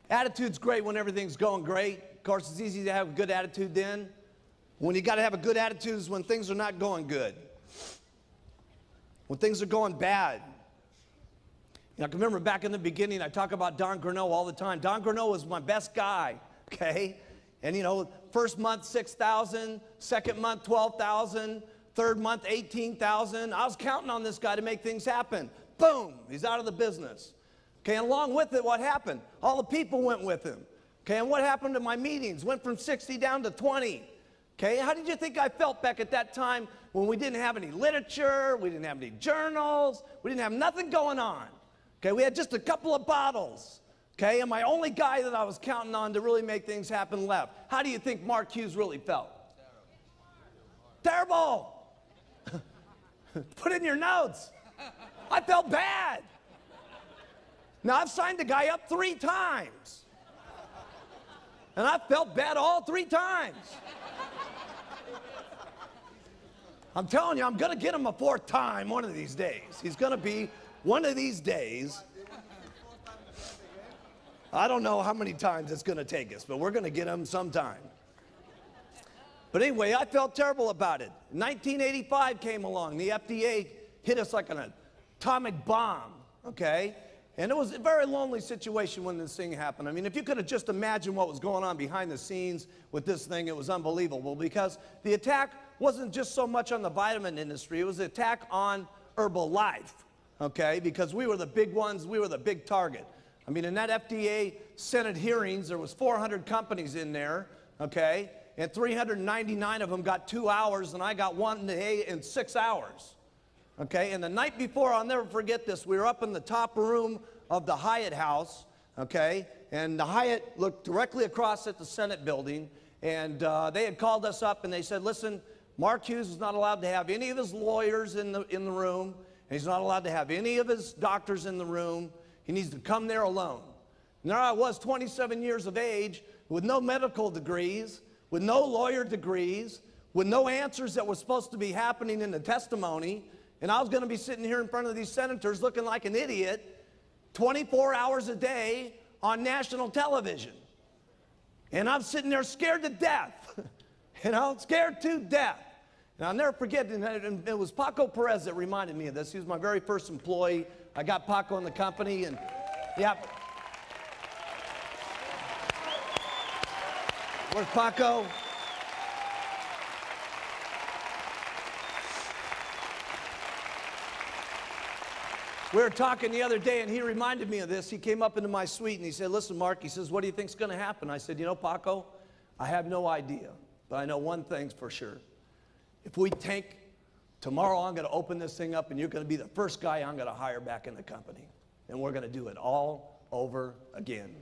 Attitude's great when everything's going great. Of course, it's easy to have a good attitude then. When you got to have a good attitude is when things are not going good. When things are going bad. I can remember back in the beginning, I talk about Don Grinnell all the time. Don Grinnell was my best guy, okay? And first month, 6,000, second month, 12,000, third month, 18,000. I was counting on this guy to make things happen. Boom, he's out of the business. Okay, and along with it, what happened? All the people went with him. Okay, and what happened to my meetings? Went from 60 down to 20. Okay, how did you think I felt back at that time when we didn't have any literature, we didn't have any journals, we didn't have nothing going on? Okay, we had just a couple of bottles. Okay, and my only guy that I was counting on to really make things happen left. How do you think Mark Hughes really felt? Terrible. Put it in your notes. I felt bad. Now, I've signed the guy up 3 times. And I felt bad all 3 times. I'm telling you, I'm going to get him a 4th time one of these days. He's going to be one of these days. I don't know how many times it's going to take us, but we're going to get him sometime. But anyway, I felt terrible about it. 1985 came along. The FDA hit us like an atomic bomb, okay? And it was a very lonely situation when this thing happened. I mean, if you could have just imagined what was going on behind the scenes with this thing, it was unbelievable, because the attack wasn't just so much on the vitamin industry, it was an attack on Herbalife, okay? Because we were the big ones, we were the big target. I mean, in that FDA Senate hearings, there was 400 companies in there, okay? And 399 of them got 2 hours, and I got 1 day in 6 hours. Okay, and the night before, I'll never forget this, we were up in the top room of the Hyatt House, okay, and the Hyatt looked directly across at the Senate building, and they had called us up and they said, listen, Mark Hughes is not allowed to have any of his lawyers in the room, and he's not allowed to have any of his doctors in the room. He needs to come there alone. And there I was, 27 years of age, with no medical degrees, with no lawyer degrees, with no answers that were supposed to be happening in the testimony. And I was going to be sitting here in front of these senators looking like an idiot 24 hours a day on national television. And I'm sitting there scared to death, scared to death. And I'll never forget, and it was Paco Perez that reminded me of this. He was my very first employee. I got Paco in the company, and yeah. Where's Paco? We were talking the other day, and he reminded me of this. He came up into my suite, and he said, listen, Mark, he says, what do you think's going to happen? I said, Paco, I have no idea, but I know one thing's for sure. If we tank, tomorrow I'm going to open this thing up, and you're going to be the first guy I'm going to hire back in the company. And we're going to do it all over again.